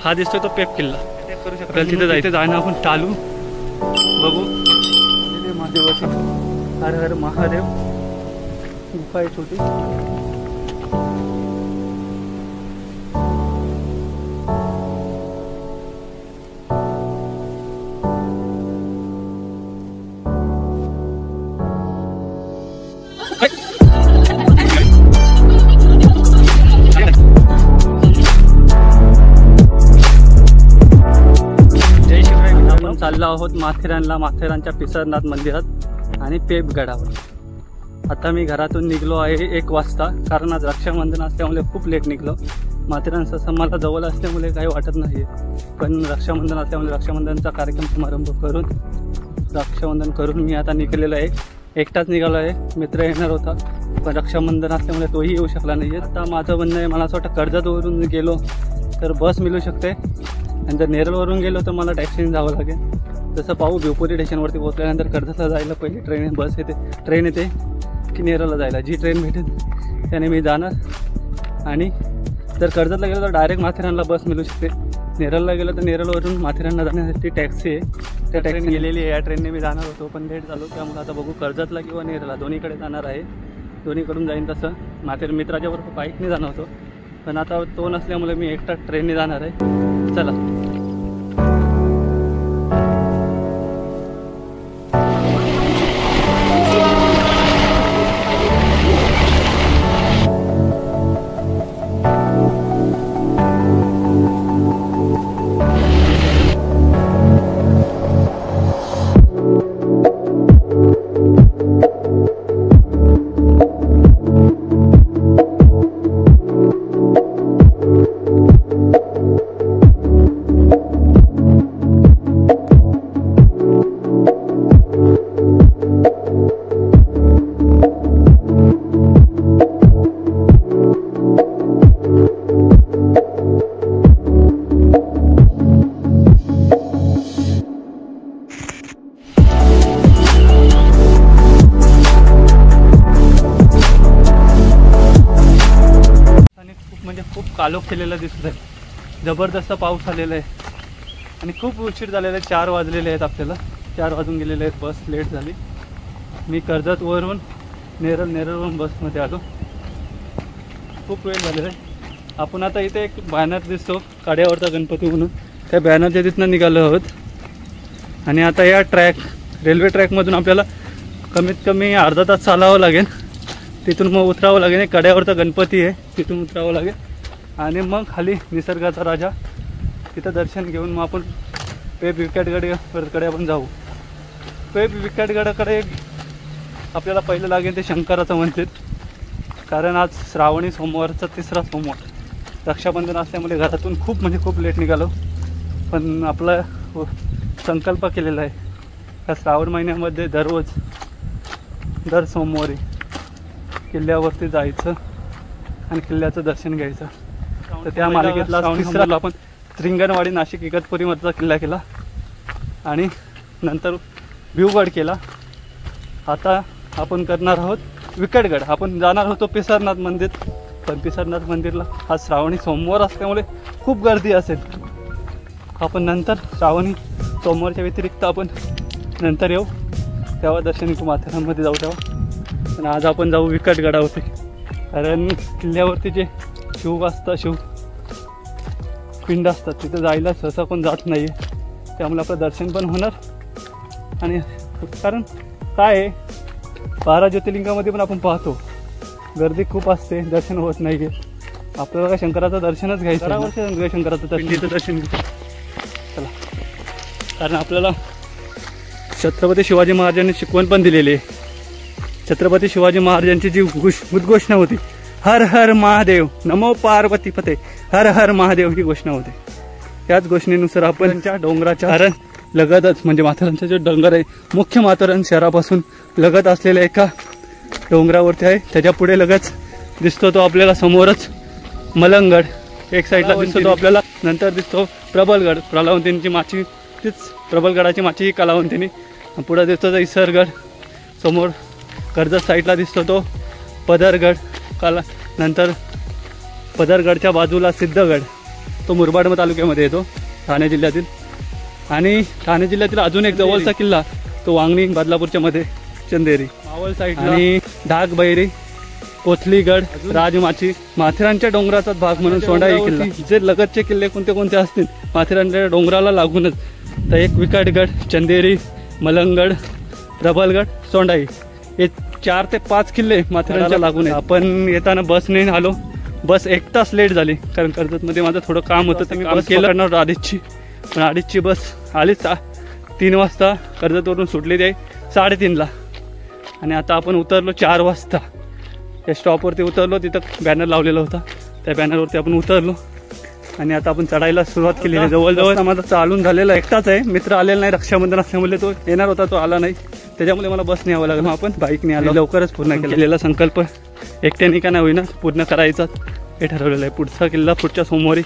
हा दिसतोय तो पेप किल्ला, आपल्याला तिथे जायचं जाणं आपण चालू बघू। महादेवाची हर हर महादेव गुफा आहे छोटी। चाललो आहोत माथेरानला, माथेरानच्या पिसरनाथ मंदिरात आणि पेपगडावर। आता मी घरातून निघलो आहे 1 वाजता, कारण आज रक्षाबंधन असल्यामुळे खूप लेट निघलो। माथेरान तसं मला जवळ असल्यामुळे काही वाटत नाही, पण रक्षाबंधन असल्यामुळे रक्षाबंधनचा कार्यक्रम समारंभ करून रक्षाबंधन करून मी आता निघालेलो आहे। एकटाच निघालो आहे, मित्र येणार होता पण रक्षाबंधन असल्यामुळे तोही येऊ शकला नाही। आता माझं म्हणणं आहे, मला असं वाटतं कर्जतवरून गेलो तर बस मिळू शकते आणि जर नेरळवरून गेलो तर मला टॅक्सीने जावं लागेल। तसं पाहू, भिवपुरी स्टेशनवरती पोहोचल्यानंतर कर्जतला जायला पहिली ट्रेन येते की नेरळला जायला, जी ट्रेन भेटेल त्याने मी जाणार। आणि जर कर्जतला गेलो तर डायरेक्ट माथेरानला बस मिळू शकते, नेरळला गेलो तर नेरळवरून माथेरानला जाण्यासाठी टॅक्सी आहे, त्या टॅक्सी गेलेली आहे। या ट्रेनने मी जाणार होतो पण लेट झालो, त्यामुळे आता बघू कर्जतला किंवा नेरळला दोन्हीकडे जाणार आहे, दोन्हीकडून जाईन। तसं माथेरान मित्राच्याबरोबर बाईकने जाणार होतो पण आता तो नसल्यामुळे मी एकटा ट्रेनने जाणार आहे। चला खूप कालोख केलेला दिसत आहे, जबरदस्त पाऊस आलेला आहे आणि खूप उशीर झालेला आहे। 4 वाजलेले आहेत, आपल्याला 4 वाजून गेलेले आहेत, बस लेट झाली। मी कर्जतवरून नेरळवरून बसमध्ये आलो, खूप वेळ झालेला आहे। आपण आता इथे एक बॅनर दिसतो कड्यावरचा गणपती म्हणून, त्या बॅनरच्या तिथनं निघालो आहोत आणि आता या रेल्वे ट्रॅकमधून आपल्याला कमीत कमी अर्धा तास चालावं लागेल, तिथून मग उतरावं लागेल। कड्यावरचा गणपती आहे, तिथून उतरावं लागेल आणि मग खाली निसर्गाचा राजा, तिथं दर्शन घेऊन मग आपण पेप विकटगडकडे आपण जाऊ। पेप विकटगडाकडे आपल्याला पहिलं लागेल ते शंकराचं मंदिर, कारण आज श्रावणी सोमवारचा 3रा सोमवार, रक्षाबंधन असल्यामुळे घरातून खूप लेट निघालो, पण आपला संकल्प केलेला आहे का श्रावण महिन्यामध्ये दर सोमवारी किल्ल्यावरती जायचं आणि किल्ल्याचं दर्शन घ्यायचं। तर त्या मालिकेतला 3रा आपण त्रिंगणवाडी नाशिक इगतपुरीमधचा किल्ला केला आणि नंतर भिवगड केला। आता आपण करणार आहोत विकटगड। आपण जाणार होतो पिसरनाथ मंदिर, पण पिसरनाथ मंदिरला हा श्रावणी सोमवार असल्यामुळे खूप गर्दी असेल, आपण नंतर श्रावणी सोमवारच्या व्यतिरिक्त आपण नंतर येऊ, तेव्हा दर्शन घेऊ, माथेरानमध्ये जाऊ तेव्हा। पण आज आपण जाऊ विकटगडावरती, कारण किल्ल्यावरती जे पिंड असतात तिथे जायला सहसा कोण जात नाही आहे, त्यामुळे आपलं दर्शन पण होणार। आणि कारण काय आहे, 12 ज्योतिर्लिंगामध्ये पण आपण पाहतो गर्दी खूप असते, दर्शन होत नाही आहे। आपल्याला शंकराचं दर्शनच घ्यायचं, शंकराचं दर्शन घेतो चला, कारण आपल्याला छत्रपती शिवाजी महाराजांनी शिकवण पण दिलेली आहे। छत्रपती शिवाजी महाराजांची जी उद्घोषणा होती, हर हर महादेव नमो पार्वती पते हर हर महादेव, ही घोषणा होती। त्याच घोषणेनुसार आपण त्या डोंगराच्या लगतच, म्हणजे माथेरानचा जो डोंगर आहे मुख्य माथेरान शहरापासून लगत असलेल्या एका डोंगरावरती आहे, त्याच्या पुढे लगत दिसतो तो आपल्याला समोरच मलंगड, एक साईडला दिसतो तो आपल्याला, नंतर दिसतो प्रबलगड, कलावंतींची माची, तीच प्रबलगडाची माची ही कलावंतीनी, पुढे दिसतो तो इसरगड, समोर कर्जत साईडला दिसतो तो पदरगड, नंतर पदरगडच्या बाजूला सिद्धगड, तो मुरबाड तालुक्यामध्ये येतो ठाणे जिल्ह्यातील. आणि ठाणे जिल्ह्यातील अजून एक जवळचा किल्ला तो वांगणी बदलापूरच्या मध्ये चंदेरी मावळ साईड आणि डाग बैरी कोथलीगड राजमाची माथेरानच्या डोंगराचा भाग म्हणून सोंडाई किल्ला. जे लगतचे किल्ले कोणते कोणते असतील माथेरानच्या डोंगराला लागूनच तर एक विकटगड चंदेरी मलंगड प्रबलगड सोंडाई हे 4 ते 5 किल्ले माथेरानच्या लागून आहेत. आपण येताना बसने आलो. बस 1 तास लेट झाली कारण कर्जतमध्ये माझं थोडं काम होतं तर मी बस केलं अडीचची. पण अडीचची बस आलीच 3 वाजता कर्जतवरून सुटली ते 3:30ला. आणि आता आपण उतरलो 4 वाजता. त्या स्टॉपवरती उतरलो. तिथं बॅनर लावलेला होता त्या बॅनरवरती आपण उतरलो आणि आता आपण चढायला सुरुवात केली आहे. जवळजवळ माझा चालून झालेला एकटाच आहे. मित्र आलेला नाही. रक्षाबंधन असल्यामुळे तो येणार होता तो आला नाही त्याच्यामुळे मला बसने यावं लागलं. मग आपण बाईकने आलो. लवकरच पूर्ण केलेला संकल्प एकट्याने का नाही होईना पूर्ण करायचा हे ठरवलेलं आहे. पुढचा किल्ला पुढच्या सोमवारी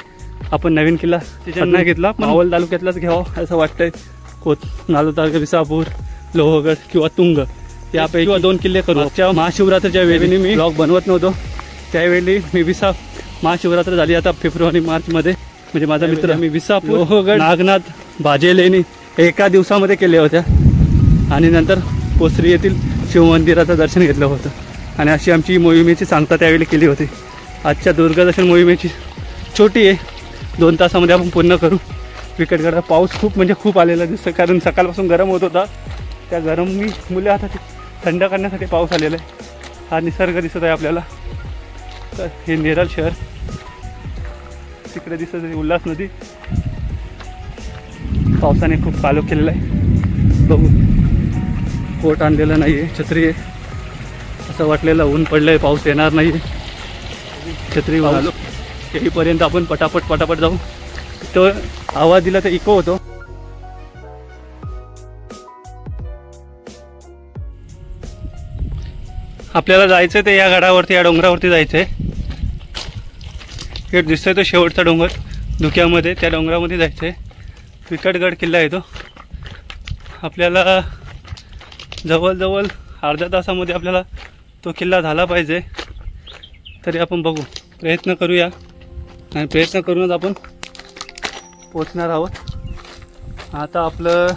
आपण नवीन किल्ला तिच्यानं नाही घेतला मावळ तालुक्यातलाच घ्यावं असं वाटतंय. नालो तालुका विसापूर लोहगड किंवा तुंग यापैकी 2 किल्ले करू. महाशिवरात्रीच्या वेळी मी ब्लॉग बनवत नव्हतो त्यावेळी मी महाशिवरात्र झाली आता फेब्रुवारी मार्चमध्ये म्हणजे माझा मित्र मी विसापूर लोहगड नागनाथ भाजेलेणी एका दिवसामध्ये केल्या होत्या. आणि नंतर पोसरी येथील शिवमंदिराचं दर्शन घेतलं होतं. आणि अशी आमची मोहिमेची सांगता त्यावेळी केली होती. आजच्या दुर्गदर्शन मोहिमेची छोटी आहे 2 तासामध्ये आपण पूर्ण करू. विकटगडा पाऊस खूप म्हणजे खूप आलेला दिसतं कारण सकाळपासून गरम होत होता. त्या गरम मुले आता थंड करण्यासाठी पाऊस आलेला आहे. हा निसर्ग दिसत आहे आपल्याला. तर हे नेरळ शहर तिकडे दिसत आहे उल्हास नदी पावसाने खूप कालो केलेला आहे. बघू कोट आणलेलं नाही आहे छत्री आहे. असं वाटलेलं ऊन पडलं आहे पाऊस येणार नाही आहे. छत्री आलो येईपर्यंत आपण पटापट जाऊ. तो आवाज दिला तर इको होतो. आपल्याला जायचं ते या गडावरती या डोंगरावरती जायचं आहे. हे दिसतोय तो शेवटचा डोंगर धुक्यामध्ये त्या डोंगरामध्ये जायचं आहे. विकटगड किल्ला आहे तो. आपल्याला जवळजवळ अर्ध्या तासामध्ये आपल्याला तो किल्ला झाला पाहिजे. तरी आपण बघू प्रयत्न करूया आणि प्रयत्न करूनच आपण पोचणार आहोत. आता आपलं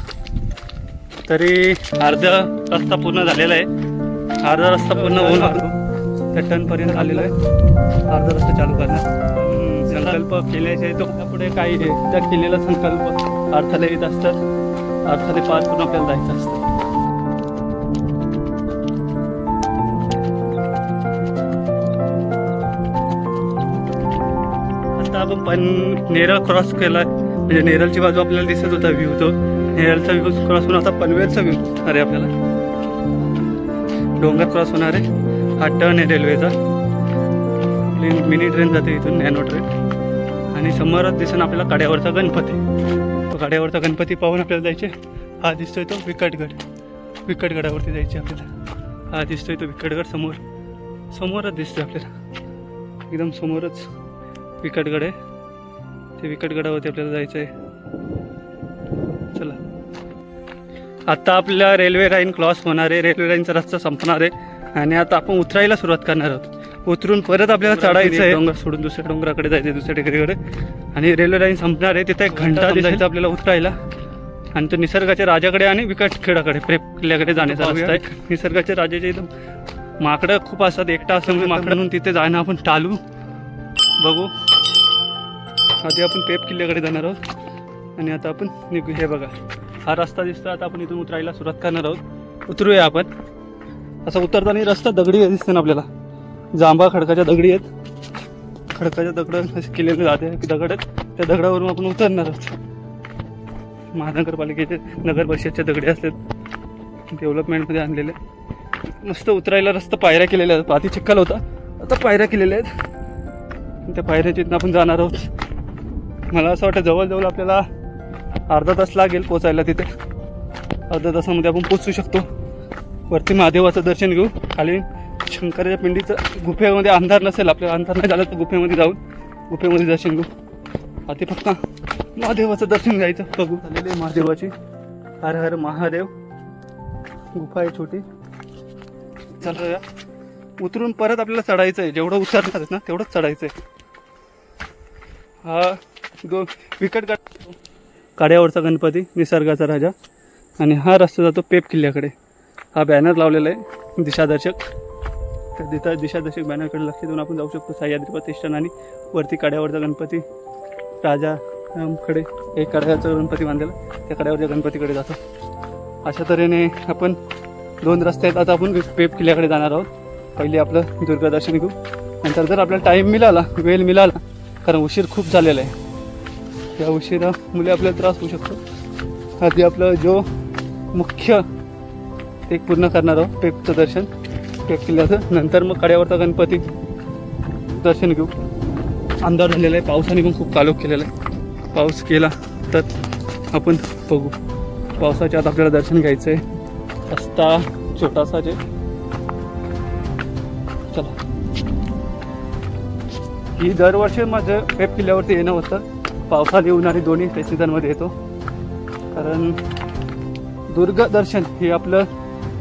तरी अर्धा रस्ता पूर्ण झालेला आहे. अर्धा रस्ता पूर्ण होऊन आलो त्या टनपर्यंत आलेला आहे. अर्धा रस्ता चालू करणार संकल्प केल्याशिवाय तो पुढे काही त्या केलेला संकल्प अर्थाला येत असतात. अर्थाला पार करून आपल्याला जायचं असतं. आता आपण नेरळ क्रॉस केला म्हणजे नेरळची बाजू आपल्याला दिसत होता व्ह्यू तो नेरळचा व्ह्यू क्रॉस होऊन आता पनवेलचा व्ह्यू अरे आपल्याला डोंगर क्रॉस होणार आहे. हा टर्न आहे रेल्वेचा. मिनी ट्रेन जाते इथून नॅनो ट्रेन. आणि समोरच दिसून आपल्याला कड्यावरचा गणपती. तो कड्यावरचा गणपती पाहून आपल्याला जायचे. हा दिसतोय तो विकटगड. विकटगडावरती जायचे आपल्याला. हा दिसतोय तो विकटगड समोरच दिसतोय आपल्याला एकदम समोरच विकटगड आहे. ते विकटगडावरती आपल्याला जायचं आहे. चला आता आपल्या रेल्वे लाईन क्रॉस होणार आहे. रेल्वे लाईनचा रस्ता संपणार आहे आणि आता आपण उतरायला सुरुवात करणार आहोत. उतरून परत आपल्याला चढायचं आहे. डोंगर सोडून दुसऱ्या डोंगराकडे जायचं दुसऱ्या टेकडीकडे. आणि रेल्वे लाईन संपणार आहे. तिथे 1 घंटा दिसायचा आपल्याला उतरायला. आणि तो निसर्गाच्या राजाकडे आणि विकटखेडाकडे प्रेप किल्ल्याकडे जाण्याचा रस्ता आहे. निसर्गाच्या राजाच्या इथं माकडं खूप असतात. एकटा असल्यामुळे माकडं म्हणून तिथे जाणं आपण टाळू. बघू आधी आपण पेप किल्ल्याकडे जाणार आहोत आणि आता आपण निघू. हे बघा हा रस्ता दिसतो. आता आपण इथून उतरायला सुरुवात करणार आहोत. उतरूया आपण. असं उतरताना रस्ता दगडी दिसते ना आपल्याला. जांभा खडकाच्या दगडी आहेत. खडकाच्या दगड केलेले जाते दगड आहेत. त्या दगडावरून आपण उतरणार आहोत. महानगरपालिकेचे नगर परिषदच्या दगडी असतात डेव्हलपमेंटमध्ये आणलेले. मस्त उतरायला रस्ता पायऱ्या केलेल्या आहेत. आधी चिखल होता आता पायऱ्या केलेल्या आहेत. त्या पायऱ्याच्या इथून आपण जाणार आहोत. मला असं वाटतं जवळजवळ आपल्याला अर्धा तास लागेल पोचायला तिथे. अर्ध्या तासामध्ये आपण पोचू शकतो. वरती महादेवाचं दर्शन घेऊ. खाली शंकराच्या पिंडीचं गुफेमध्ये अंधार नसेल आपल्याला. अंधार नाही झालं तर गुफेमध्ये जाऊन गुफेमध्ये दर्शन घेऊ. आधी फक्त महादेवाचं दर्शन घ्यायचं. बघू झालेले महादेवाची. हर हर महादेव. गुफा आहे छोटी. चला उतरून परत आपल्याला चढायचं आहे. जेवढं उतरणार आहे ना तेवढंच चढायचं आहे. हा विकट काड्यावरचा गणपती, निसर्गाचा राजा. आणि हा रस्ता जातो पेप किल्ल्याकडे. हा बॅनर लावलेला आहे दिशादर्शक. तर तिथं दिशादर्शक बॅनरकडे लक्ष देऊन आपण जाऊ शकतो. सह्याद्री प्रतिष्ठान आणि वरती काड्यावरचा गणपती राजाकडे एक कड्यावरचा गणपती बांधलेला, त्या कड्यावरच्या गणपतीकडे जातो. अशा तऱ्हेने आपण 2 रस्ते आहेत. आता आपण पेप किल्ल्याकडे जाणार आहोत. पहिले आपलं दुर्गदर्शन घेऊ, नंतर जर आपल्याला टाईम मिळाला, वेळ मिळाला, कारण उशीर खूप झालेला आहे, त्या उशिरामुळे आपल्याला त्रास होऊ शकतो. आधी आपलं जो मुख्य ते पूर्ण करणार आहोत पेपचं दर्शन, पेप किल्ल्याचं. नंतर मग कड्यावरचा गणपती दर्शन घेऊ. अंधार झालेला आहे, पावसाने पण खूप कालोख केलेला आहे. पाऊस केला तर आपण बघू. पावसाच्या आत आपल्याला दर्शन घ्यायचं आहे. रस्ता छोटासा जे, चला. ही दरवर्षी माझं पेप किल्ल्यावरती येणं होतं. पावसाळी उन्हाळी दोन्ही त्या सीझनमध्ये येतो. कारण दुर्ग दर्शन हे आपलं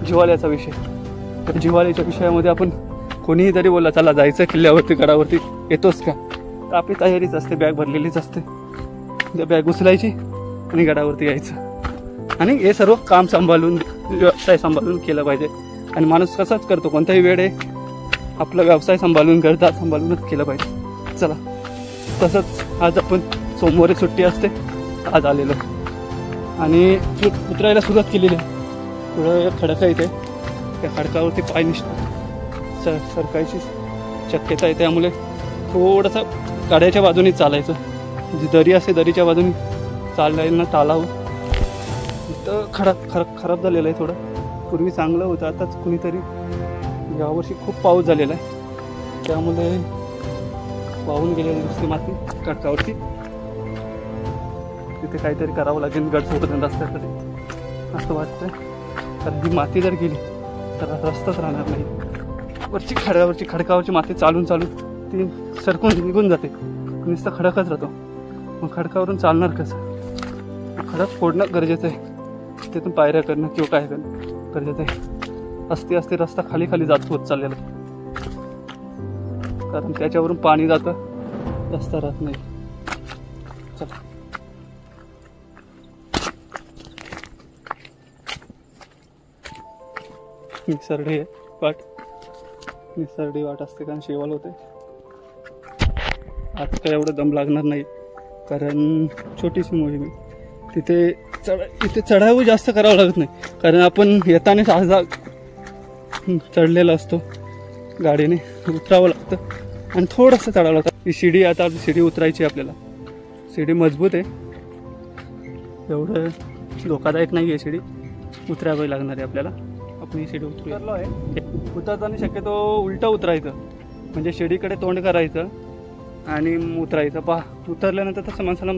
जिव्हाळ्याचा विषय. तर जिव्हाळ्याच्या विषयामध्ये आपण कोणीही जरी बोलला चला जायचं किल्ल्यावरती, गडावरती, येतोच का, तर आपली तयारीच असते, बॅग भरलेलीच असते. त्या बॅग उचलायची आणि गडावरती यायचं. आणि हे सर्व काम सांभाळून, व्यवसाय सांभाळून केलं पाहिजे. आणि माणूस कसाच करतो, कोणताही वेळ आहे आपला व्यवसाय सांभाळून, गरजा सांभाळूनच केलं पाहिजे. चला, तसंच आज आपण सोमवारी सुट्टी असते, आज आलेलो आणि उतरायला सुरुवात केलेली आहे. थोडं एक खडका इथे, त्या खडकावरती पाय सरकायची शक्यता आहे. त्यामुळे थोडंसं गाड्याच्या बाजूने चालायचं. जी दरी असते दरीच्या बाजूने चालायला टाळावं. इथं खराब झालेलं आहे थोडं. पूर्वी चांगलं होतं, आताच कुणीतरी, यावर्षी खूप पाऊस झालेला आहे त्यामुळे वाहून गेलेली नुसती माती खडकावरती. तिथे काहीतरी करावं लागेल गड सोडून रस्त्याकडे असं वाटतं. कारण ही माती जर गेली तर रस्ताच राहणार नाही. वरची खडकावरची माती चालून ती सरकून निघून जाते, नुसतं खडकच राहतो. मग खडकावरून चालणार कसं? खडक फोडणं गरजेचं आहे. तिथून पायऱ्या करणं किंवा काय करणं गरजेचं आहे. असते रस्ता खाली जात होत चाललेला, कारण त्याच्यावरून पाणी जातं, रस्ता राहत नाही. चला, निसरडी वाट असते कारण शेवाल होते. आज काय एवढं दम लागणार नाही कारण छोटीशी मोहीम आहे. इथे चढावं जास्त करावं लागत नाही, कारण आपण येताना चढलेला असतो, गाडीने उतरावं लागतं आणि थोडंसं चढावं लागतं. ही शिडी, आता शिडी उतरायची आपल्याला. शिडी मजबूत आहे, एवढं धोकादायक नाही आहे. शिडी उतरावी लागणार आहे आपल्याला. आपण ही शिडी उतरलो आहे. उतरताना शक्यतो उलटं उतरायचं, म्हणजे शिडीकडे तोंड करायचं आणि उतरायचं. उतरल्यानंतर तसं माणसाला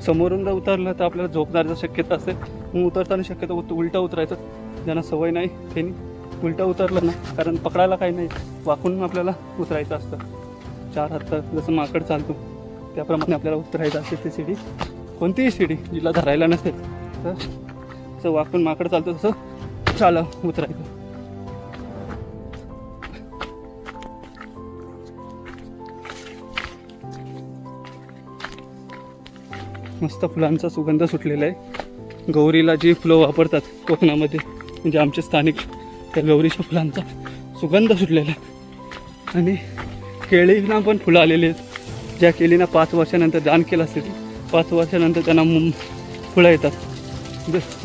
समोरून जर उतरलं तर आपल्याला झोपण्याची शक्यता असते. मग उतरताना शक्यतो उलटं उतरायचं. ज्यांना सवय नाही त्यांनी उलटं उतरलं ना, कारण पकडायला काही नाही, वाकून आपल्याला उतरायचं असतं. 4 हात जसं माकड चालतो त्याप्रमाणे आपल्याला उतरायचं असते. ती शिडी, कोणतीही शिडी जिला धरायला नसेल तर जसं वाकून माकड चालतो तसं उतरायचं. मस्त फुलांचा सुगंध सुटलेला आहे. गौरीला जी फुलं वापरतात कोकणामध्ये, म्हणजे आमचे स्थानिक, त्या गौरीच्या फुलांचा सुगंध सुटलेला आहे. आणि केळीला पण फुलं आलेली आहेत. ज्या केळीना 5 वर्षानंतर दान केलं असेल, 5 वर्षानंतर त्यांना फुलं येतात.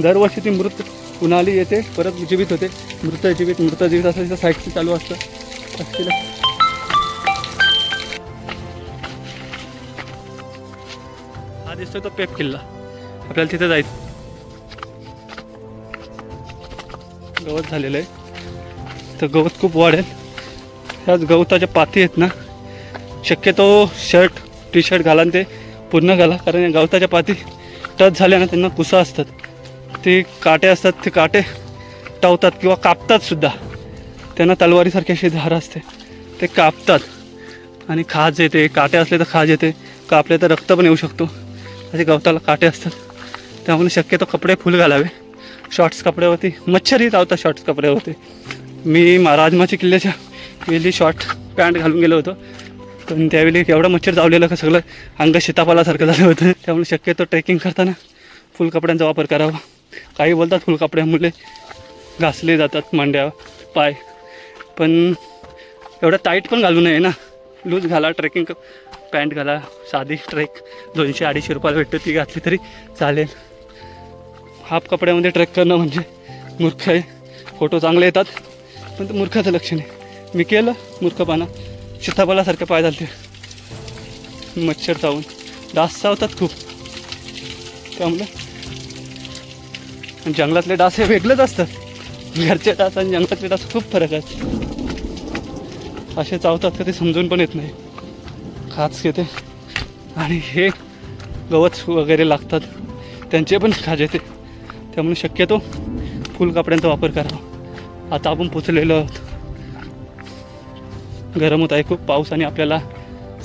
दरवर्षी ती मृत उन्हाळी येते, परत जीवित होते, मृत जीवित असं तिचं सायकल चालू असतं. हा दिसतोय तो पेप किल्ला. आपल्याला तिथे जायचं. गवत झालेलं आहे, तर गवत खूप वाढेल. ह्याच गवताच्या पाती आहेत ना, शक्यतो शर्ट टी शर्ट घाला आणि ते पूर्ण घाला, कारण या गवताच्या पाती टच झाल्या ना त्यांना कुसा असतात. ते काटे असतात, ते काटे टावतात किंवा कापतात सुद्धा. त्यांना तलवारीसारखी अशी धार असते, ते कापतात आणि खाज येते. काटे असले तर खाज येते, कापले तर रक्त पण येऊ शकतो. असे गवताला काटे असतात. त्यामुळे शक्यतो कपडे फुल घालावे. शॉर्ट्स कपड्यावरती मच्छरही चावतात. शॉर्ट्स कपड्यावरती मी राजमाची किल्ल्याच्या वेळी शॉर्ट पॅन्ट घालून गेलो होतो, पण त्यावेळी एवढा मच्छर चावलेला का सगळं अंग शीतापालासारखं झालं होतं. त्यामुळे शक्यतो ट्रेकिंग करताना फुल कपड्यांचा वापर करावा. काही बोलतात फुल कपड्यामुळे घासले जातात मांड्या पाय, पण एवढं टाईट पण घालू नये ना. लूज घाला, ट्रेकिंग पॅन्ट घाला, साधी ट्रेक 200-250 रुपयाला भेटते ती घातली तरी चालेल. हाफ कपड्यामध्ये ट्रेक करणं म्हणजे मूर्ख आहे. फोटो चांगले येतात पण ते मूर्खाचं लक्षण आहे. मी केलं मूर्खपणा, सीताफळासारखे पाय झालते मच्छर चावून. डास चावतात खूप, त्यामुळे जंगलातले डास हे वेगळेच असतात. घरचे डास आणि जंगलातले डास खूप फरक आहे. असे चावतात का ते समजून पण येत नाही. खाज येते आणि हे गवत वगैरे लागतात त्यांचे पण खाज येते. त्यामुळे शक्यतो फुल कपड्यांचा वापर करावा. आता आपण पोचलेलो आहोत. गरम होत आहे खूप. पावसाने आपल्याला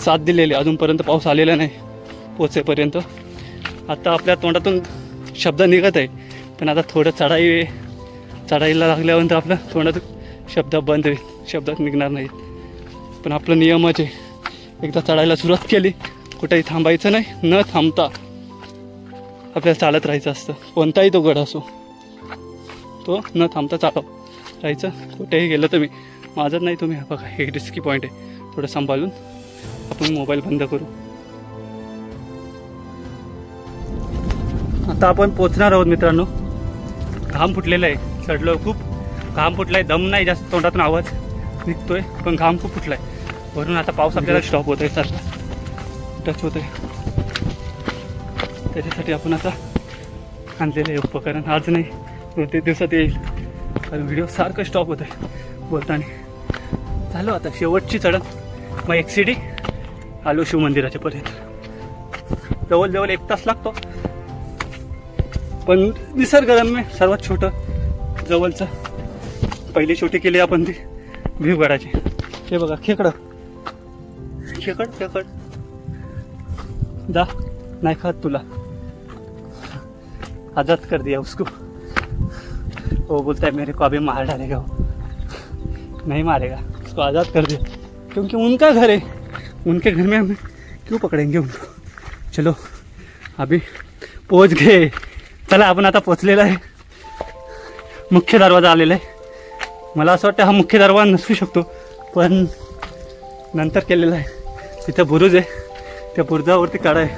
साथ दिलेली, अजूनपर्यंत पाऊस आलेला नाही पोचेपर्यंत. आता आपल्या तोंडातून शब्द निघत आहे, पण आता थोडं चढाईला लागल्यानंतर आपल्या तोंडातून शब्द बंद होईल, शब्द निघणार नाहीत. पण आपलं नियमच आहे, एकदा चढायला सुरुवात केली कुठेही थांबायचं नाही. न थांबता आपल्याला चालत राहायचं असतं. कोणताही तो गड असो, तो न थांबता राहायचं. कुठेही गेलं तर माझं नाही, तुम्ही बघा हे रिस्की पॉईंट आहे. थोडं सांभाळून आपण मोबाईल बंद करू. आता आपण पोचणार आहोत मित्रांनो. घाम फुटलेला आहे, चढलो खूप. घाम फुटला आहे, दम नाही जास्त, तोंडातून आवाज निघतोय पण घाम खूप फुटला आहे. वरून आता पाऊस आपल्याला स्टॉप होत आहे, सारखा टच होत आहे. त्याच्यासाठी आपण आता आणलेलं आहे उपकरण. आज नाही, 2-3 दिवसात येईल, कारण व्हिडिओ सारखं स्टॉप होत आहे बोलताना. झालो आता शेवटची चढण, मग एक्सिडी आलो शिव मंदिराच्या पर्यंत. जवळ 1 तास लागतो, पण निसर्गरम्य सर्वात छोटं जवळचं. पहिली छोटी केली आपण ती भिवगडाची. हे बघा खेकड जा, नाही खात तुला, आजाद कर दिया उसको. वो बोलता है मेरे को अभी मार डालेगा. वो नहीं मारेगा, उसको आज़ाद कर दिया, क्योंकि उनका घर है. उनके घर में हम क्यों पकड़ेंगे उनको. चलो अभी पोच गए. चला आपण आता पोचलेला आहे. मुख्य दरवाजा आलेला आहे. मला असं वाटतं हा मुख्य दरवाजा नसू शकतो, पण नंतर केलेला आहे. तिथं बुरुज आहे, त्या बुरुजावरती काढा आहे.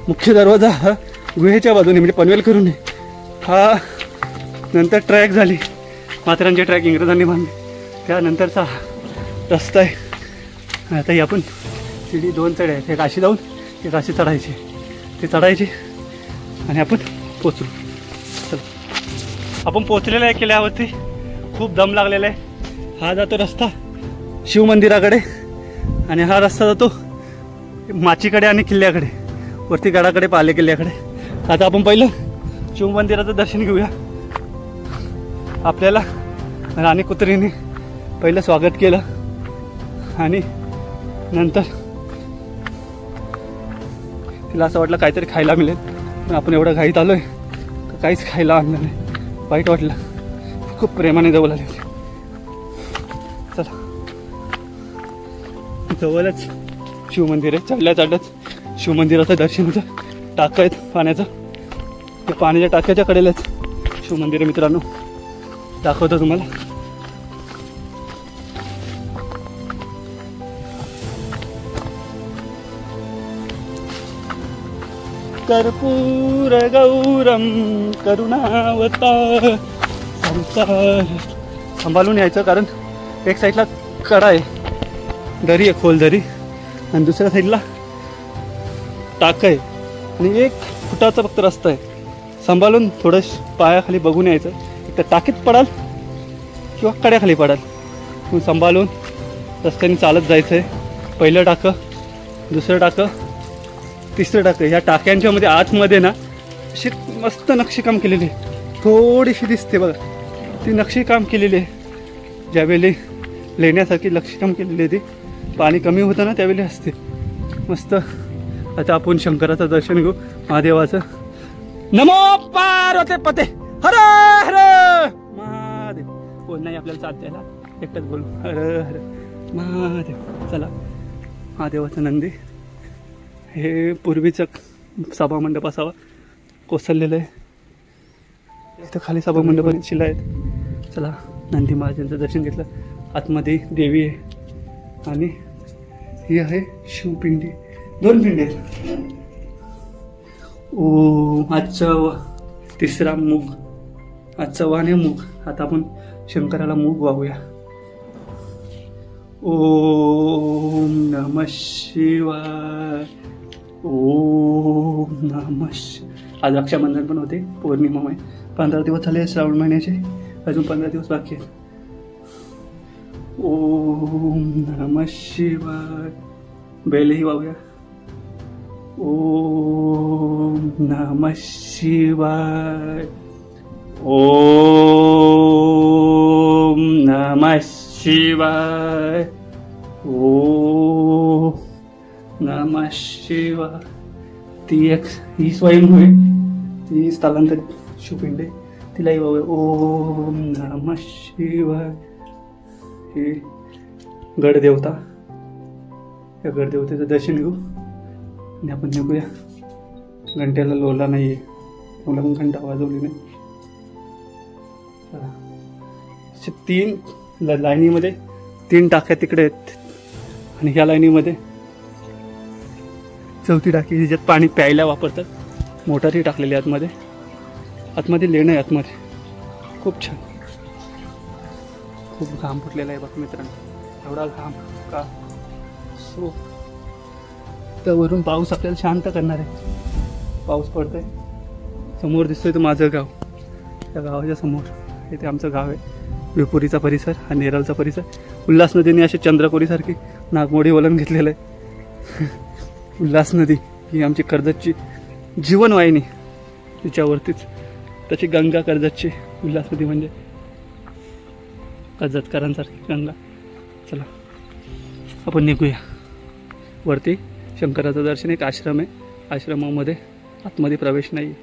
मुख्य दरवाजा हा गुहेच्या बाजूने, म्हणजे पनवेल करून आहे. हा नंतर ट्रॅक झाली, माथेरानची ट्रॅक इंग्रजांनी बांधली, त्यानंतरचा रस्ता आहे. आता ही आपण शिडी 2 चढ्या आहेत, एक अशी जाऊन एक अशी चढायची. ती चढायची आणि आपण पोचू. चला आपण पोचलेलं आहे किल्ल्यावरती. खूप दम लागलेला आहे. हा जातो रस्ता शिव मंदिराकडे आणि हा रस्ता जातो माचीकडे आणि किल्ल्याकडे, वरती गडाकडे, पाले किल्ल्याकडे. आता आपण पहिलं शिव मंदिराचं दर्शन घेऊया. आपल्याला राणी कुत्रीने पहिलं स्वागत केलं आणि नंतर तिला असं वाटलं काहीतरी खायला मिळेल, पण आपण एवढं घाईत आलो आहे तर काहीच खायला आणलं नाही. वाईट वाटलं. खूप प्रेमाने जवळ आले. चला जवळच शिवमंदिर आहे. चढल्याच शिवमंदिराचं दर्शनाचं टाकं आहेत पाण्याचं. ते पाण्याच्या टाक्याच्या कडेलाच शिवमंदिर आहे मित्रांनो. दाखवतो तुम्हाला. कर्पूर गौरम करुणावतार संसार. सांभाळून यायचं, कारण एक साईडला कडा आहे, दरी आहे, खोल दरी, आणि दुसऱ्या साईडला टाक आहे आणि 1 फुटाचा फक्त रस्ता आहे. सांभाळून थोडं पायाखाली बघून यायचं. एक तर टाकीत पडाल किंवा कड्याखाली पडाल. मग सांभाळून रस्त्याने चालत जायचं आहे. पहिलं टाकं, दुसरं टाकं, तिसरं टाकं. ह्या टाक्यांच्या मध्ये आतमध्ये ना अशी मस्त नक्षीकाम केलेली आहे. थोडीशी दिसते बघा, ती नक्षीकाम केलेली आहे. ज्यावेळी लेण्यासारखी नक्षीकाम केलेली आहे ती. पाणी कमी होतं ना त्यावेळी असते मस्त. आता आपण शंकराचं दर्शन घेऊ, महादेवाचं. नमो पार्वती पते हर हर महादेव. कोण नाही आपल्याला साथ द्यायला, एकटंच बोलू हर हर महादेव. चला महादेवाचं नंदी. हे पूर्वीचं सभामंडप असावा, कोसळलेलं आहे. इथं खाली सभामंडपाची शिला आहेत. चला नंदी महाराजांचं दर्शन घेतलं. आतमध्ये देवी आहे आणि ही आहे शिवपिंडी. 2 पिंडी आहेत. आजचा तिसरा मूग, आजचा वाण आहे मूग. आता आपण शंकराला मूग वाहूया. ओम नमः शिवाय, ओम नमः. आज रक्षाबंधन पण होते, पौर्णिमा आहे. 15 दिवस झाले श्रावण महिन्याचे, अजून 15 दिवस बाकी आहेत. ओम नमः शिवाय. बेलही वाहूया. ओम नमः शिवाय, ओम नमः शिवाय, ओम नमः शिवाय. ही स्वयंभू आहे, ती स्थलांतरित शिवपिंड आहे, तिलाही वाहूया. ओम नमः शिवाय. ही गडदेवता, या गडदेवतेचं दर्शन घेऊ आणि आपण निघूया. घंट्याला लोला नाही आहे, मला पण घंटा वाजवली नाही. 3 लाईनीमध्ये 3 टाक्या तिकडे आहेत आणि ह्या लाईनीमध्ये 4थी टाकी, ज्यात पाणी प्यायला वापरतात. मोटारही टाकलेली आतमध्ये. आतमध्ये लेणं आहे आतमध्ये. खूप छान. खूप घाम फुटलेला आहे बघ मित्रांनो, एवढा घाम का सो. तर वरून पाऊस आपल्याला शांत करणार आहे. पाऊस पडतोय. समोर दिसतोय तो माझं गाव. त्या गावाच्या समोर इथे आमचं गाव आहे. विपुरीचा परिसर हा नेरळचा परिसर. उल्हास नदीने असे चंद्रकोरीसारखी नागमोडी वलन घेतलेलं आहे. उल्हास नदी ही आमची कर्जतची जीवनवाहिनी, तिच्यावरतीच त्याची गंगा कर्जतची. उल्हास नदी म्हणजे कर्जतकरांसारखी गंगा. चला आपण निघूया वरती. शंकराचं दर्शन. एक आश्रम आहे, आश्रमामध्ये आतमध्ये प्रवेश नाही.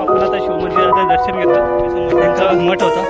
आपण आता शिवमंदिराचं दर्शन घेतलं. त्यांचा मठ होता.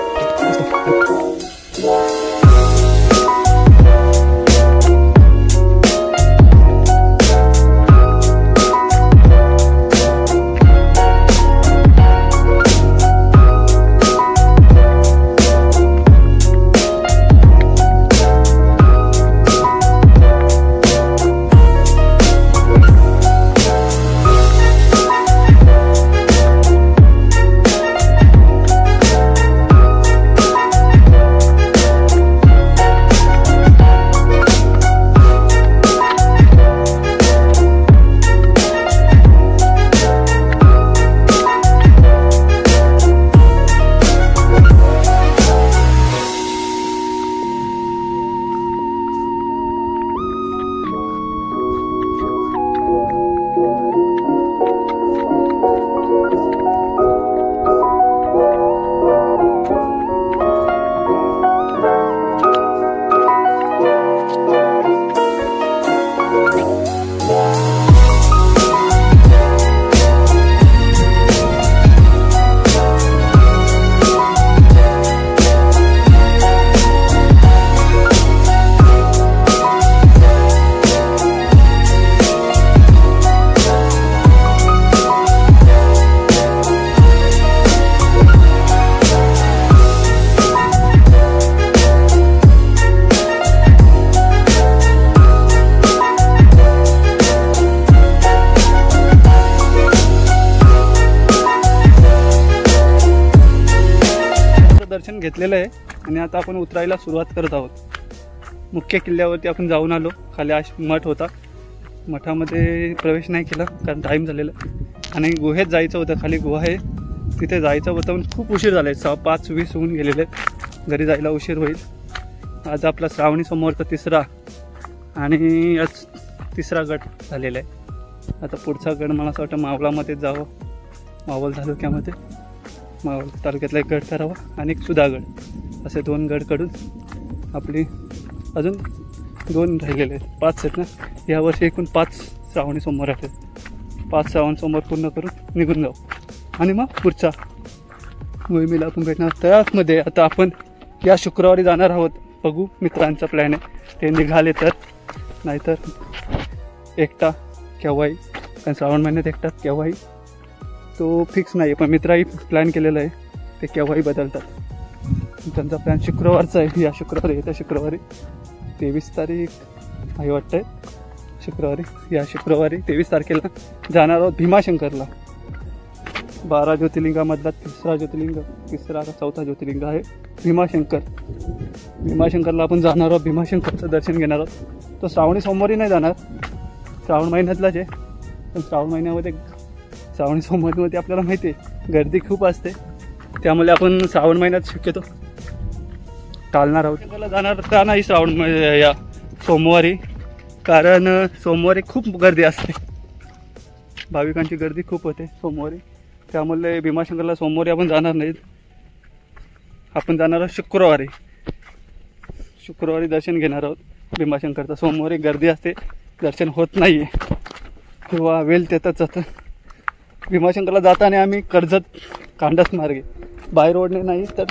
दर्शन घेतलेलं आहे आणि आता आपण उतरायला सुरुवात करत आहोत. मुख्य किल्ल्यावरती आपण जाऊन आलो. खाली मठ होता, मठामध्ये प्रवेश नाही केला कारण टाईम झालेला आणि गुहेत जायचं होतं. खाली गुहा आहे, तिथे जायचं होतं पण खूप उशीर झाला आहे. 5:20 होऊन गेलेले, घरी जायला उशीर होईल. आज आपला श्रावणी समोरचा तिसरा आणि आज तिसरा गट झालेला आहे. आता पुढचा गड मला असं वाटतं मावळामध्ये जावं, मावळ तालुक्यामध्ये, मावळ तालुक्यातला एक गड करावा आणि एक सुधागड. असे 2 गड कडून आपली अजून 2 राहिलेले आहेत, 5 आहेत ना. यावर्षी एकूण 5 श्रावणी सोमवार आहेत. 5 श्रावण सोमवार पूर्ण करून निघून जाऊ आणि मग पुढचा मोहिमेला आपण भेटणार. त्यामध्ये आता आपण या शुक्रवारी जाणार आहोत. बघू, मित्रांचा प्लॅन आहे, ते निघाले तर, नाहीतर एकटा केव्हाही, कारण श्रावण महिन्यात एकटा केव्हाही तो फिक्स नाही आहे. पण मित्राही प्लॅन केलेला आहे, ते केव्हाही बदलतात. त्यांचा प्लॅन शुक्रवारचा आहे. या शुक्रवारी, येत्या शुक्रवारी 23 तारीख आहे वाटतं, शुक्रवारी. या शुक्रवारी 23 तारखेला जाणार आहोत भीमाशंकरला. 12 ज्योतिर्लिंगामधला तिसरा का चौथा ज्योतिर्लिंग आहे भीमाशंकर. भीमाशंकरला आपण जाणार आहोत, भीमाशंकरचं दर्शन घेणार आहोत. तो श्रावणी सोमवारी नाही जाणार, श्रावण महिन्यातलाच आहे. पण श्रावणी सोमवारीमध्ये आपल्याला माहिती आहे गर्दी खूप असते, त्यामुळे आपण श्रावण महिन्यात शक्यतो टाळणार आहोत. त्याला जाणार का नाही श्रावण या सोमवारी, कारण सोमवारी खूप गर्दी असते, भाविकांची गर्दी खूप होते सोमवारी. त्यामुळे भीमाशंकरला सोमवारी आपण जाणार नाहीत. आपण जाणार आहोत शुक्रवारी दर्शन घेणार आहोत भीमाशंकरचं. सोमवारी गर्दी असते, दर्शन होत नाही आहे किंवा वेळ देतात जातं. भीमाशंकरला जाताना आम्ही कर्जत कांडस मार्गे, बाय रोडने नाही तर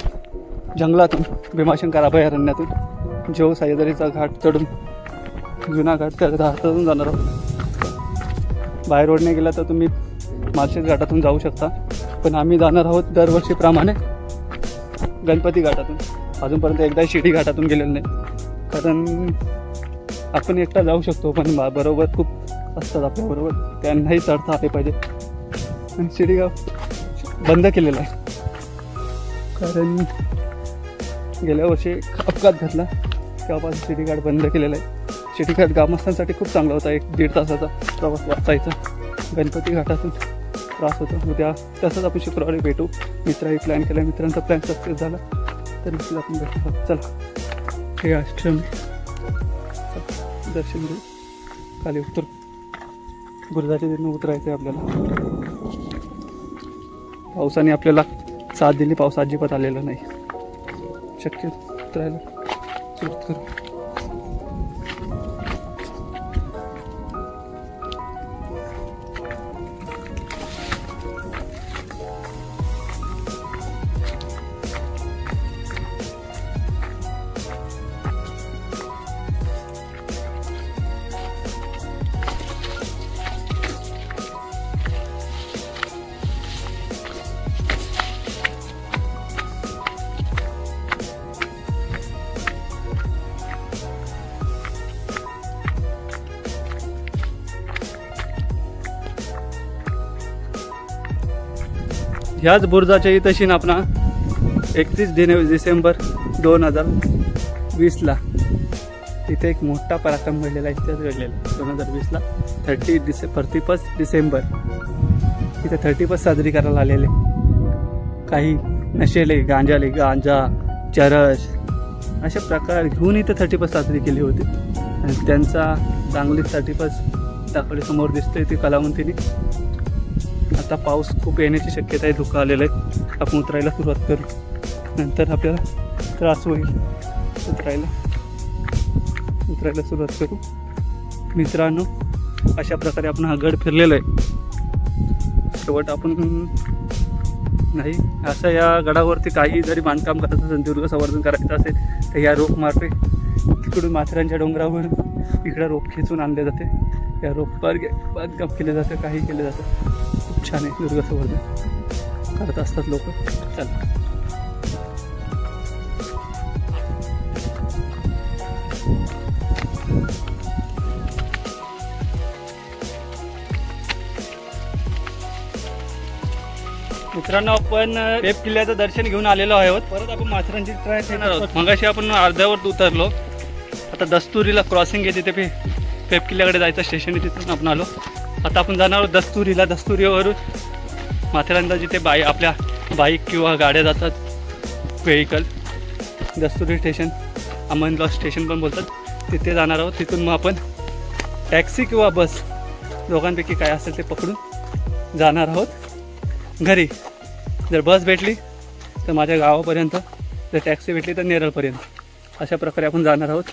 जंगलातून, भीमाशंकर अभयारण्यातून जेव सह्याद्रीचा घाट चढून, जुना घाट त्या घाटातून जाणार आहोत. बाय रोडने गेला तर तुम्ही माळशेज घाटातून जाऊ शकता, पण आम्ही जाणार आहोत दरवर्षीप्रमाणे गणपती घाटातून. अजूनपर्यंत एकदा शिर्डी घाटातून गेलेलं नाही, कारण आपण एकटा जाऊ शकतो, पण बरोबर खूप असतात आपल्याबरोबर, त्यांनाही चढता आले पाहिजे. आणि शिर्डी घाट बंद केलेला आहे, कारण गेल्या वर्षी अपघात घडला, तेव्हापासून शिर्डी घाट बंद केलेला आहे. शिर्डी घाट ग्रामस्थांसाठी खूप चांगला होता, 1-1.5 तासाचा प्रवास वाचायचा. गणपती घाटातून त्रास होतो. उद्या तसंच आपण शुक्रवारी भेटू. मित्राही प्लॅन केला, मित्रांचा प्लॅन सक्सेस झाला तर नक्कीच आपण भेटू. चला, हे आश्रम दर्शन घेऊ, खाली उतर, गुरुदाच्या तिथून उतरायचं आहे आपल्याला. पावसाने आपल्याला साथ दिली, पाऊस अजिबात आलेला नाही. शक्य उतरायला सुरुवात करू. ह्याच बुर्जाच्या इथं आपणा 31 डिसेंबर 2020ला इथे एक मोठा पराक्रम घडलेला, इतिहास घडलेला. 2020ला 31 डिसेंबर इथे 31 साजरी करायला आलेले काही नशेले, गांजा, चरस अशा प्रकार घेऊन इथं 31 साजरी केली होती. आणि त्यांचा चांगलीच 31 दाखवले समोर दिसतोय ती कलावंतीने. आता पाऊस खूप येण्याची शक्यता आहे, धुकं आलेलं आहे. आपण उतरायला सुरुवात करू, नंतर आपल्याला त्रास होईल. उतरायला सुरुवात करू. मित्रांनो, अशा प्रकारे आपण हा गड फिरलेला आहे. शेवट आपण नाही असं या गडावरती काही जरी बांधकाम करायचं असेल, दुर्ग संवर्धन करायचं असेल तर या रोपमार्फे तिकडून माथेरानच्या डोंगरावर इकडे रोप खेचून आणले जाते. या रोपवर बांधकाम केले जातं, काही केलं जातं. खूप छान आहे, दुर्ग संवर्धन करत असतात लोक. चला, मित्रांनो, आपण पेप किल्ल्याचं दर्शन घेऊन आलेलो आहोत. परत आपण माथेरानची ट्राय करणार आहोत. मगाशी आपण अर्ध्यावर उतरलो, आता दस्तुरीला क्रॉसिंग आहे, तिथे पेप किल्ल्याकडे जायचं स्टेशन आहे, तिथून आपण आलो. आता आपण जाणार आहोत दस्तुरीला. दस्तुरीवरून माथेरानला जिथे आपल्या बाईक किंवा गाड्या जातात, व्हेकल, दस्तुरी स्टेशन, अमनगाव स्टेशन पण बोलतात, तिथे जाणार आहोत. तिथून मग आपण टॅक्सी किंवा बस दोघांपैकी काय असेल ते पकडून जाणार आहोत घरी. जर बस भेटली तर माझ्या गावापर्यंत जर टॅक्सी भेटली तर नेरळपर्यंत अशा प्रकारे आपण जाणार आहोत.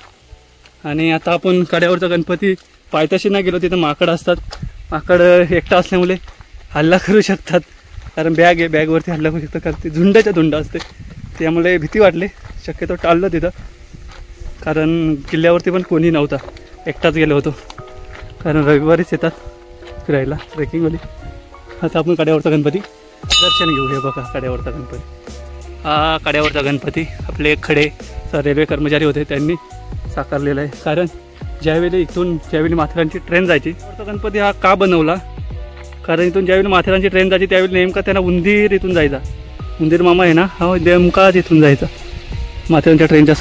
आणि आता आपण कड्यावरचा गणपती पायथ्याशी नाही गेलो, तिथं माकड असतात. माकड एकटा असल्यामुळे हल्ला करू शकतात, कारण बॅग आहे, बॅगवरती हल्ला करू शकतात, कारण ती झुंडाच्या झुंड असते. त्यामुळे भीती वाटली, शक्यतो टाळलं तिथं, कारण किल्ल्यावरती पण कोणी नव्हता, एकटाच गेलो होतो, कारण रविवारीच येतात फिरायला ट्रेकिंगवाली. आता आपण कड्यावरचा गणपती दर्शन घेऊ. हे बघा कड्यावरचा गणपती, हा कड्यावरचा गणपती आपले खडे रेल्वे कर्मचारी होते त्यांनी साकारलेला आहे. कारण ज्यावेळी माथेरानची ट्रेन जायची, गणपती हा का बनवला, कारण इथून ज्यावेळी माथेरानची ट्रेन जायची त्यावेळी नेमका त्यांना उंदीर इथून जायचा. उंदीर मामा आहे ना, हा नेमकाच इथून जायचा माथेरानच्या ट्रेनच्या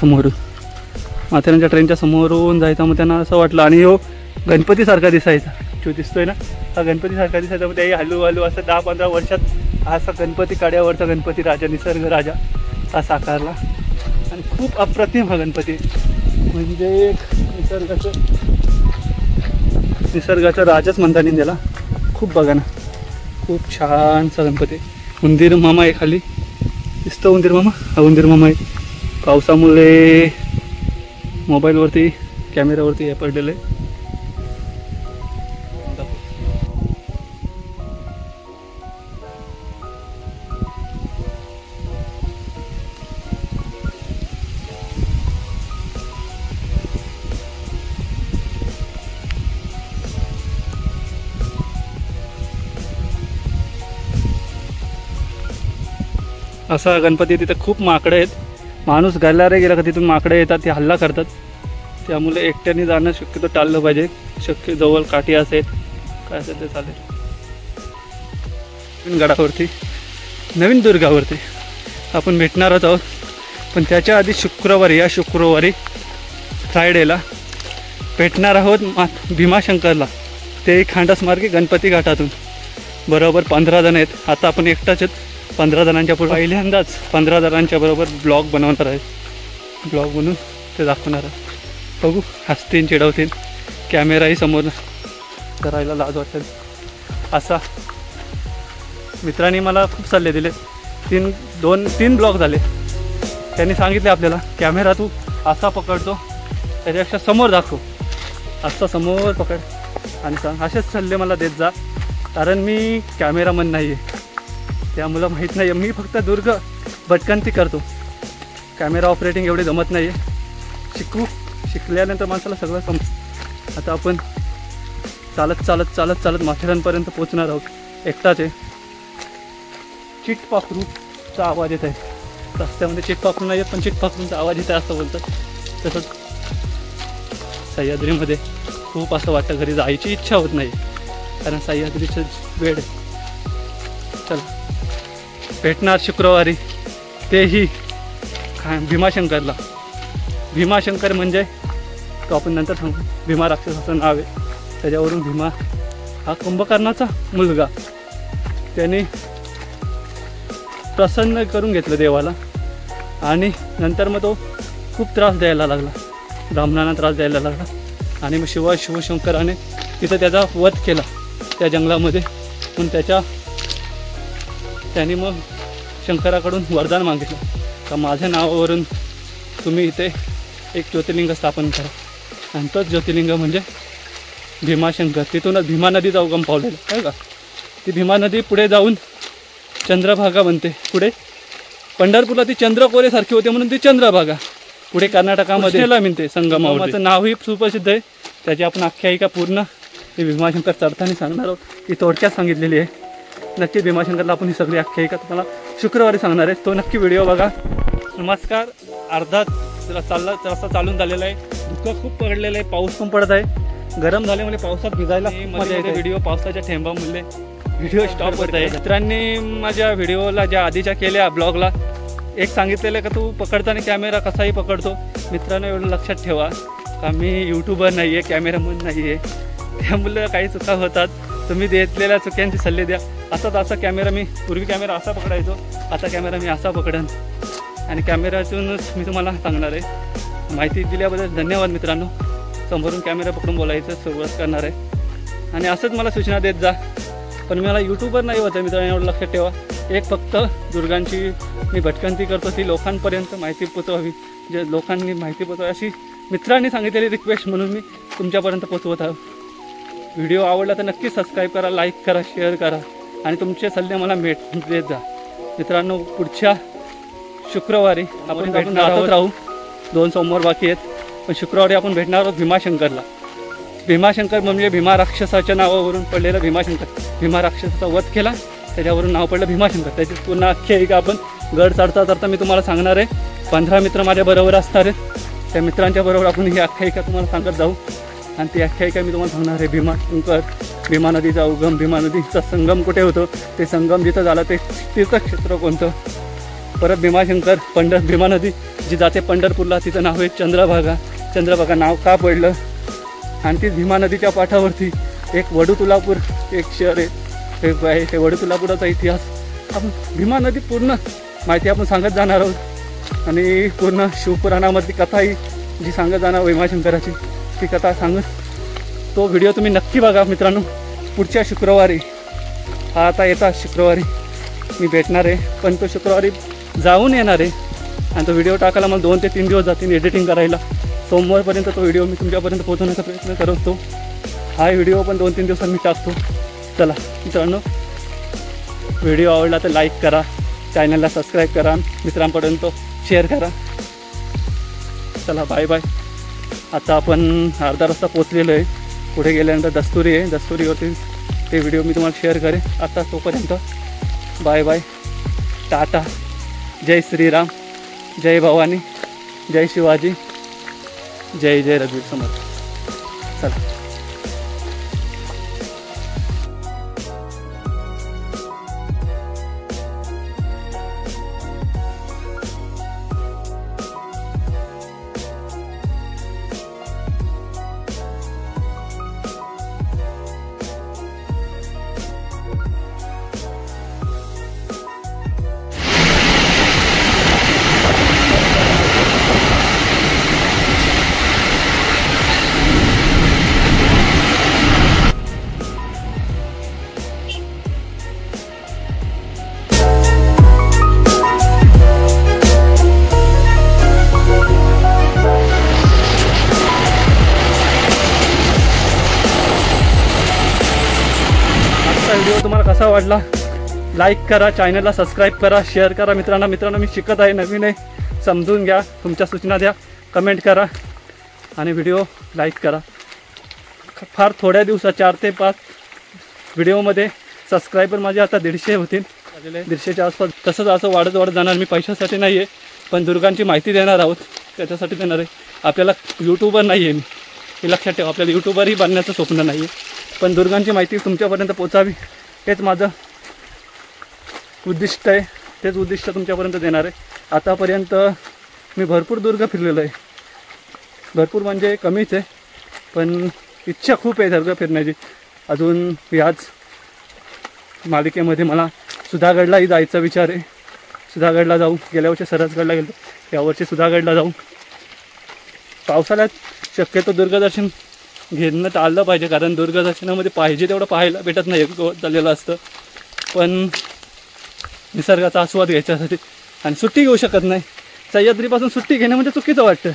समोरून जायचा. मग त्यांना असं वाटलं, आणि हो गणपतीसारखा दिसायचा, जो दिसतोय ना हा गणपतीसारखा दिसायचा. मग त्याही हळूहळू असं 10-15 वर्षात असा गणपती, कड्यावरचा गणपती राजा, निसर्ग राजा हा साकारला. आणि खूप अप्रतिम हा गणपती, म्हणजे एक निसर्गाचा राजाच म्हणता येईल त्याला. खूप बघा ना, खूप छानसा गणपती. उंदीर मामा आहे खाली दिसतो, उंदीर मामा, हा उंदीर मामा आहे. पावसामुळे मोबाईलवरती कॅमेरावरती हे पडलेलं आहे. असा गणपती, तिथे खूप माकडं आहेत. माणूस गल्लारे गेला का तिथून माकडं येतात, ते हल्ला करतात. त्यामुळे एकट्याने जाणं शक्यतो टाळलं पाहिजे. शक्य जवळ काठी असेल काय असेल ते चालेल. नवीन गडावरती, नवीन दुर्गावरती आपण भेटणारच आहोत. पण त्याच्या आधी या शुक्रवारी फ्रायडेला भेटणार आहोत भीमाशंकरला, ते खांडसमार्गी गणपती घाटातून. बरोबर 15 जण आहेत. आता आपण एकटाच आहेत 15 जणांच्या पुढे. पहिल्यांदाच 15 जणांच्या बरोबर ब्लॉग बनवणार आहे. ब्लॉग बनवून ते दाखवणार आहे. बघू, हसतील, चिडवतील, कॅमेराही समोर करायला लाज वाटेल. असा मित्रांनी मला खूप सल्ले दिले. 3 ब्लॉग झाले. त्यांनी सांगितले आपल्याला कॅमेरा तू असा पकडतो त्याच्यापेक्षा समोर दाखव, असा समोर पकड आणि सांग. असेच सल्ले मला देत जा, कारण मी कॅमेरामन नाही आहे, त्यामुळं माहीत नाही आहे. मी फक्त दुर्ग भटकंती करतो, कॅमेरा ऑपरेटिंग एवढे जमत नाही आहे. शिकल्यानंतर माणसाला सगळं समजतं. आता आपण चालत माथेरानपर्यंत पोचणार आहोत. एकटाच आहे. चिटपाखरूचा आवाज येत आहे रस्त्यामध्ये. चिटपाखरू नाही येत, पण चिटपाखरूंचा आवाज येत आहे असं बोलतात. तसंच सह्याद्रीमध्ये खूप असं वाटतं घरी जायची इच्छा होत नाही, कारण सह्याद्रीचं वेळ आहे. चला भेटणार शुक्रवारी, तेही भीमाशंकरला. भीमाशंकर म्हणजे तो आपण नंतर सांगू. भीमा राक्षसाचं नाव आहे, त्याच्यावरून भीमा हा कुंभकर्णाचा मुलगा. त्याने प्रसन्न करून घेतलं देवाला, आणि नंतर मग तो खूप त्रास द्यायला लागला, ब्राह्मणांना त्रास द्यायला लागला. आणि मग शिवशंकराने तिथं त्याचा वध केला त्या जंगलामध्ये. पण त्याने मग शंकराकडून वरदान मागितलं का माझ्या नावावरून तुम्ही इथे एक ज्योतिर्लिंग स्थापन करा. आणि तोच ज्योतिर्लिंग म्हणजे भीमाशंकर. तिथूनच भीमा नदीचा उगम पावलेला आहे का. ती भीमा नदी पुढे जाऊन चंद्रभागा बनते. पुढे पंढरपूरला ती चंद्रकोरेसारखी होते म्हणून ती चंद्रभागा. पुढे कर्नाटकामध्ये मिळते संगमावरचं नावही सुप्रसिद्ध आहे. त्याची आपण आख्यायिका पूर्ण ही भीमाशंकर चढताना सांगणार आहोत. ती थोडक्यात सांगितलेली आहे. नक्की भीमाशंकरला आपण ही सगळी आख्यायिका तुम्हाला शुक्रवारी सांगणार आहे. तो नक्की व्हिडिओ बघा. नमस्कार. अर्धा रस्ता चालून झालेला आहे. धुकं खूप पडलेलं आहे. पाऊस पण पडत आहे. गरम झाल्यामुळे पावसात भिजायला मजा येते. व्हिडिओ पावसाच्या थेंबामुळे व्हिडिओ स्टॉप होत आहे. मित्रांनी माझ्या व्हिडिओला ज्या आधीच्या केल्या ब्लॉगला एक सांगितलेलं का तू पकडताना कॅमेरा कसाही पकडतो. मित्रांनो एवढं लक्षात ठेवा का मी यूट्यूबर नाही आहे, कॅमेरामन नाही आहे. त्यामुळे काही चुका होतात. तुम्ही देतलेल्या चुक्यांचे सल्ले द्या. असा कॅमेरा मी पूर्वी कॅमेरा असा पकडायचो, आता कॅमेरा मी असा पकडन. आणि कॅमेऱ्यातूनच मी तुम्हाला सांगणार आहे. माहिती दिल्याबद्दल धन्यवाद मित्रांनो. समोरून कॅमेरा पकडून बोलायचं सुरुवात करणार आहे. आणि असंच मला सूचना देत जा. पण मला यूट्यूबर नाही होतं मित्रांनो, एवढं लक्षात ठेवा. एक फक्त दुर्गांची मी भटकंती करतो ती लोकांपर्यंत माहिती पोचवावी, जे लोकांनी माहिती पोचवावी अशी मित्रांनी सांगितलेली रिक्वेस्ट म्हणून मी तुमच्यापर्यंत पोचवत आहो. व्हिडिओ आवडला तर नक्की सबस्क्राईब करा, लाईक करा, शेअर करा आणि तुमचे सल्ले मला देत जा. मित्रांनो, पुढच्या शुक्रवारी आपण भेटणार राहू. 2 सोमवार बाकी आहेत, पण शुक्रवारी आपण भेटणार आहोत भीमाशंकरला. भीमाशंकर म्हणजे भीमा राक्षसाच्या नावावरून पडलेलं भीमाशंकर. भीमा राक्षसाचा वध केला त्याच्यावरून नाव पडलं भीमाशंकर. त्याची पूर्ण आख्यायिका आपण गड चढता चढता मी तुम्हाला सांगणार आहे. 15 मित्र माझ्याबरोबर असणार आहेत. त्या मित्रांच्या बरोबर आपण ही आख्यायिका तुम्हाला सांगत जाऊ आणि ती आख्यायिका मी तुम्हाला सांगणार आहे. भीमाशंकर, भीमा नदीचा उगम, भीमा नदीचा संगम कुठे होतो, ते संगम जिथं झाला ते तीर्थक्षेत्र कोणतं. परत भीमाशंकर, भीमा नदी जी जाते पंढरपूरला तिचं नाव आहे चंद्रभागा. चंद्रभागा नाव का पडलं आणि ती भीमा नदीच्या पाठावरती एक वडूतुलापूर एक शहर आहे. ते वडूतुलापुराचा इतिहास आपण भीमा नदी पूर्ण माहिती आपण सांगत जाणार आहोत आणि पूर्ण शिवपुराणामधली कथाही जी सांगत जाणार भीमाशंकराची ती कथा सांगत तो व्हिडिओ तुम्ही नक्की बघा मित्रांनो. पुढच्या शुक्रवारी, हा आता येता शुक्रवारी मी भेटणार आहे, पण तो शुक्रवारी जाऊन येणार आहे आणि तो व्हिडिओ टाकायला मला 2 ते 3 दिवस जातील एडिटिंग करायला. सोमवारपर्यंत तो व्हिडिओ मी तुमच्यापर्यंत पोहोचवण्याचा प्रयत्न करतो. हा व्हिडिओ पण 2-3 दिवसांनी मी टाकतो. चला मित्रांनो, व्हिडिओ आवडला तर लाईक करा, चॅनलला सबस्क्राईब करा, मित्रांपर्यंत शेअर करा. चला बाय बाय. आता आपण अर्धा रस्ता पोचलेलो आहे. पुढे गेल्यानंतर दस्तुरी आहे, दस्तुरीवरती ते व्हिडिओ मी तुम्हाला शेअर करेन. आता तोपर्यंत बाय बाय, टाटा, जय श्रीराम, जय भवानी, जय शिवाजी, जय जय रघुवीर समर्थ. चला. व्हिडिओ तुम्हाला कसा वाटला लाईक करा, चॅनलला सबस्क्राईब करा, शेअर करा. मित्रांनो मी शिकत आहे, नवीन आहे, समजून घ्या, तुमच्या सूचना द्या, कमेंट करा आणि व्हिडिओ लाईक करा. फार थोड्या दिवसात 4 ते 5 व्हिडिओमध्ये सबस्क्रायबर माझे आता 150 होतील, 150च्या आसपास. तसंच असं वाढत जाणार. मी पैशासाठी नाही आहे, पण दुर्गांची माहिती देणार आहोत त्याच्यासाठी देणार आहे. आपल्याला यूट्यूबर नाही आहे मी, हे लक्षात ठेवा. आपल्याला यूट्यूबरही बनण्याचं स्वप्न नाही आहे, पण दुर्गांची माहिती तुमच्यापर्यंत पोचावी हेच माझं उद्दिष्ट आहे. तेच उद्दिष्ट तुमच्यापर्यंत देणार आहे. आतापर्यंत मी भरपूर दुर्ग फिरलेलो आहे. भरपूर म्हणजे कमीच आहे, पण इच्छा खूप आहे दुर्ग फिरण्याची. अजून याच मालिकेमध्ये मला सुधागडलाही जायचा विचार आहे. सुधागडला जाऊ. गेल्या वर्षी सरसगडला गेलो, यावर्षी सुधागडला जाऊ. पावसाळ्यात शक्यतो दुर्गदर्शन घेणं टाळलं पाहिजे, कारण दुर्गदर्शनामध्ये पाहिजे तेवढं पाहायला भेटत नाही, गवत चाललेलं असतं. पण निसर्गाचा आस्वाद घ्यायच्यासाठी आणि सुट्टी घेऊ शकत नाही. सह्याद्रीपासून सुट्टी घेणं म्हणजे चुकीचं वाटतं.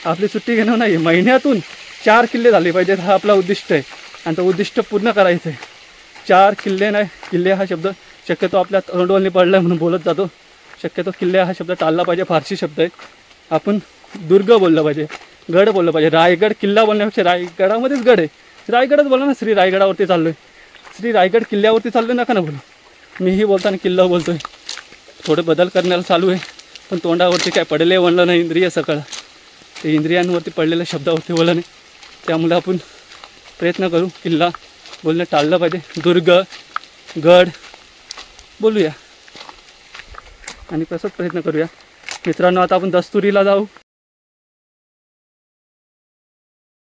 आपली सुट्टी घेणं नाही, महिन्यातून 4 किल्ले झाले पाहिजेत, हा आपला उद्दिष्ट आहे आणि तो उद्दिष्ट पूर्ण करायचं आहे. 4 किल्ले नाही, किल्ले हा शब्द शक्यतो आपल्या तोंडवळणी पडला आहे म्हणून बोलत जातो. शक्यतो किल्ले हा शब्द टाळला पाहिजे, फारसी शब्द आहे. आपण दुर्ग बोललं पाहिजे, गड बोललं पाहिजे. रायगड किल्ला बोलण्यापेक्षा रायगडामध्येच गड आहे, रायगडच बोला ना. श्री रायगडावरती चाललो आहे, श्री रायगड किल्ल्यावरती चाललो नका ना बोलू. मीही बोलताना किल्ला बोलतो आहे. थोडे बदल करण्याला चालू आहे, पण तोंडावरती काय पडले वळलं नाही इंद्रिय सकाळ, ते इंद्रियांवरती पडलेल्या शब्दावरती वळलं नाही. त्यामुळे आपण प्रयत्न करू किल्ला बोलणं टाळलं पाहिजे. दुर्ग, गड बोलूया आणि तसंच प्रयत्न करूया. मित्रांनो, आता आपण दस्तुरीला जाऊ.